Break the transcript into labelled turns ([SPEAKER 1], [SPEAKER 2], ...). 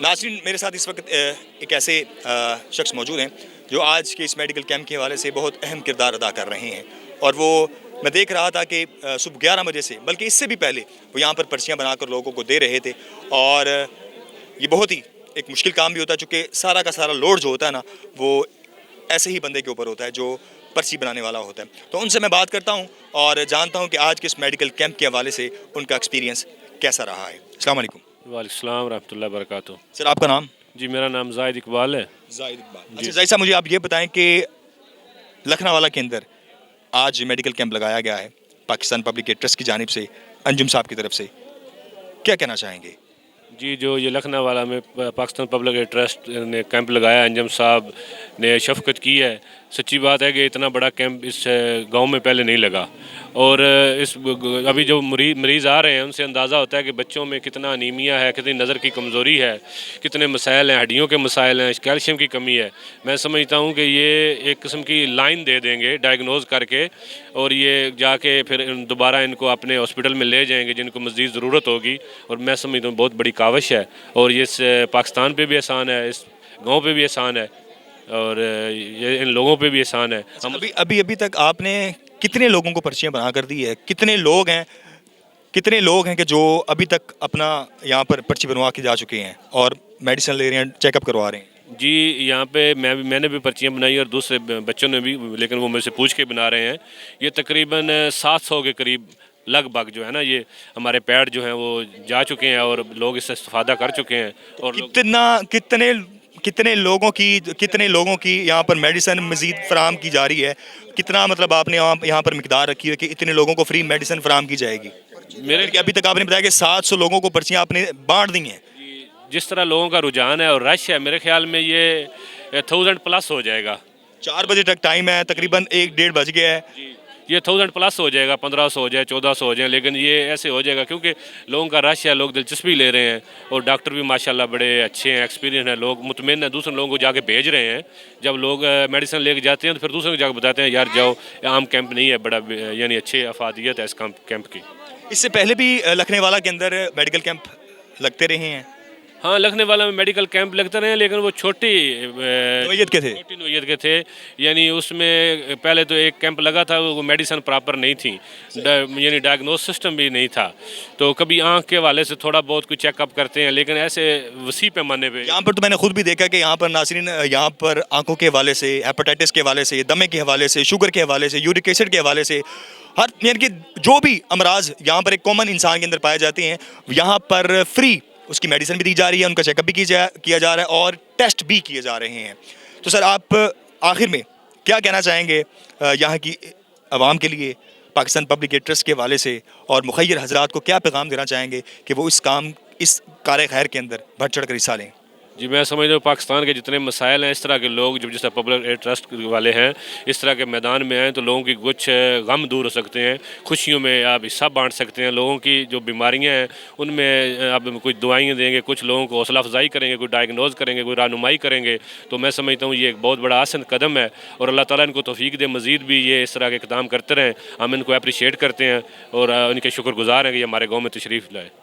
[SPEAKER 1] ناظرین، میرے ساتھ اس وقت ایک ایسے شخص موجود ہیں جو آج کے اس میڈیکل کیمپ کے حوالے سے بہت اہم کردار ادا کر رہے ہیں، اور وہ میں دیکھ رہا تھا کہ صبح 11 بجے سے بلکہ اس سے بھی پہلے وہ یہاں پر پرچیاں بنا کر لوگوں کو دے رہے تھے، اور یہ بہت ہی ایک مشکل کام بھی ہوتا ہے، چونکہ سارا کا سارا لوڈ جو ہوتا ہے نا وہ ایسے ہی بندے کے اوپر ہوتا ہے جو پرچی بنانے والا ہوتا ہے۔ تو ان سے میں بات کرتا ہوں اور جانتا ہوں کہ آج کے اس میڈیکل کیمپ کے حوالے سے ان کا ایکسپیرینس کیسا رہا ہے۔ السلام علیکم۔
[SPEAKER 2] وعلیکم السلام ورحمۃ اللہ وبرکاتہ۔
[SPEAKER 1] سر، آپ کا نام؟
[SPEAKER 2] جی، میرا نام زاہد اقبال ہے۔
[SPEAKER 1] زاہد اقبال۔
[SPEAKER 2] جی۔
[SPEAKER 1] اچھا زاہد صاحب، مجھے آپ یہ بتائیں کہ لکھنؤ کے اندر آج میڈیکل کیمپ لگایا گیا ہے پاکستان پبلک ایڈ ٹرسٹ کی جانب سے، انجم صاحب کی طرف سے، کیا کہنا چاہیں گے؟
[SPEAKER 2] جی، جو یہ لکھنؤ والا میں پاکستان پبلک ایڈ ٹرسٹ نے کیمپ لگایا، انجم صاحب نے شفقت کی ہے۔ سچی بات ہے کہ اتنا بڑا کیمپ اس گاؤں میں پہلے نہیں لگا، اور اس ابھی جو مریض آ رہے ہیں ان سے اندازہ ہوتا ہے کہ بچوں میں کتنا انیمیا ہے، کتنی نظر کی کمزوری ہے، کتنے مسائل ہیں، ہڈیوں کے مسائل ہیں، کیلشیم کی کمی ہے۔ میں سمجھتا ہوں کہ یہ ایک قسم کی لائن دے دیں گے ڈائگنوز کر کے، اور یہ جا کے پھر دوبارہ ان کو اپنے ہاسپٹل میں لے جائیں گے جن کو مزید ضرورت ہوگی، اور میں سمجھتا ہوں بہت بڑی کاوش ہے، اور یہ اس پاکستان پہ بھی احسان ہے، اس گاؤں پہ بھی احسان ہے، اور یہ ان لوگوں پہ بھی احسان ہے۔
[SPEAKER 1] ابھی تک آپ نے کتنے لوگوں کو پرچیاں بنا کر دی ہے؟ کتنے لوگ ہیں کہ جو ابھی تک اپنا یہاں پر پرچی بنوا کے جا چکے ہیں اور میڈیسن لے رہے ہیں، چیک اپ کروا رہے ہیں؟
[SPEAKER 2] جی، یہاں پہ میں نے بھی پرچیاں بنائی اور دوسرے بچوں نے بھی، لیکن وہ مجھ سے پوچھ کے بنا رہے ہیں۔ یہ تقریباً 700 کے قریب لگ بھگ جو ہے نا، یہ ہمارے پیڈ جو ہیں وہ جا چکے ہیں اور لوگ اس سے استفادہ کر چکے ہیں۔ اور
[SPEAKER 1] کتنے لوگوں کی یہاں پر میڈیسن مزید فراہم کی جا رہی ہے؟ کتنا مطلب آپ نے یہاں پر مقدار رکھی ہے کہ اتنے لوگوں کو فری میڈیسن فراہم کی جائے گی؟ ابھی تک آپ نے بتایا کہ 700 لوگوں کو پرچیاں آپ نے بانٹ دی ہیں۔
[SPEAKER 2] جس طرح لوگوں کا رجحان ہے اور رش ہے، میرے خیال میں یہ 1000 پلس ہو جائے گا۔
[SPEAKER 1] 4 بجے تک ٹائم ہے، تقریباً 1-1:30 بج گیا ہے۔
[SPEAKER 2] جی، یہ 1000 پلس ہو جائے گا، 1500 ہو جائے، 1400 ہو جائیں، لیکن یہ ایسے ہو جائے گا کیونکہ لوگوں کا رش ہے، لوگ دلچسپی لے رہے ہیں، اور ڈاکٹر بھی ماشاءاللہ بڑے اچھے ہیں، ایکسپیرینس ہیں، لوگ مطمئن ہیں، دوسرے لوگوں کو جا کے بھیج رہے ہیں۔ جب لوگ میڈیسن لے کے جاتے ہیں تو پھر دوسرے کو جا کے بتاتے ہیں یار جاؤ، عام کیمپ نہیں ہے، بڑا یعنی اچھی افادیت ہے اس کیمپ کی۔
[SPEAKER 1] اس سے پہلے بھی لکھنؤ کے اندر میڈیکل کیمپ لگتے رہے ہیں؟
[SPEAKER 2] ہاں، لکھنؤ والا میں میڈیکل کیمپ لگتے رہے ہیں، لیکن وہ چھوٹی
[SPEAKER 1] نوعیت
[SPEAKER 2] کے تھے، یعنی اس میں پہلے تو ایک کیمپ لگا تھا، وہ میڈیسن پراپر نہیں تھی، یعنی ڈائگنوز سسٹم بھی نہیں تھا، تو کبھی آنکھ کے حوالے سے تھوڑا بہت کوئی چیک اپ کرتے ہیں، لیکن ایسے وسیع پیمانے پہ
[SPEAKER 1] یہاں پر تو میں نے خود بھی دیکھا کہ یہاں پر ناظرین، یہاں پر آنکھوں کے حوالے سے، ہیپاٹائٹس کے حوالے سے، دمے کے حوالے سے، شوگر کے حوالے سے، یورک ایسڈ کے حوالے سے، ہر یعنی کہ جو بھی امراض یہاں پر ایک کامن انسان کے اندر پائے جاتے ہیں، یہاں پر فری اس کی میڈیسن بھی دی جا رہی ہے، ان کا چیک اپ بھی کیا جا رہا ہے، اور ٹیسٹ بھی کیے جا رہے ہیں۔ تو سر، آپ آخر میں کیا کہنا چاہیں گے یہاں کی عوام کے لیے، پاکستان پبلک ایڈ ٹرسٹ کے حوالے سے، اور مخیر حضرات کو کیا پیغام دینا چاہیں گے کہ وہ اس کار خیر کے اندر بڑھ چڑھ کر حصہ لیں؟
[SPEAKER 2] جی، میں سمجھتا ہوں پاکستان کے جتنے مسائل ہیں، اس طرح کے لوگ جس طرح پبلک ایڈ ٹرسٹ والے ہیں اس طرح کے میدان میں آئیں تو لوگوں کی کچھ غم دور ہو سکتے ہیں، خوشیوں میں آپ حصہ بانٹ سکتے ہیں، لوگوں کی جو بیماریاں ہیں ان میں آپ کچھ دعائیں دیں گے، کچھ لوگوں کو حوصلہ افزائی کریں گے، کوئی ڈائگنوز کریں گے، کوئی رہنمائی کریں گے، تو میں سمجھتا ہوں یہ ایک بہت بڑا آسن قدم ہے، اور اللہ تعالیٰ ان کو توفیق دے مزید بھی یہ اس طرح کے اقدام کرتے رہیں۔ ہم ان کو اپریشیٹ کرتے ہیں اور ان کے شکر گزار ہیں کہ یہ ہمارے گاؤں میں تشریف لائے۔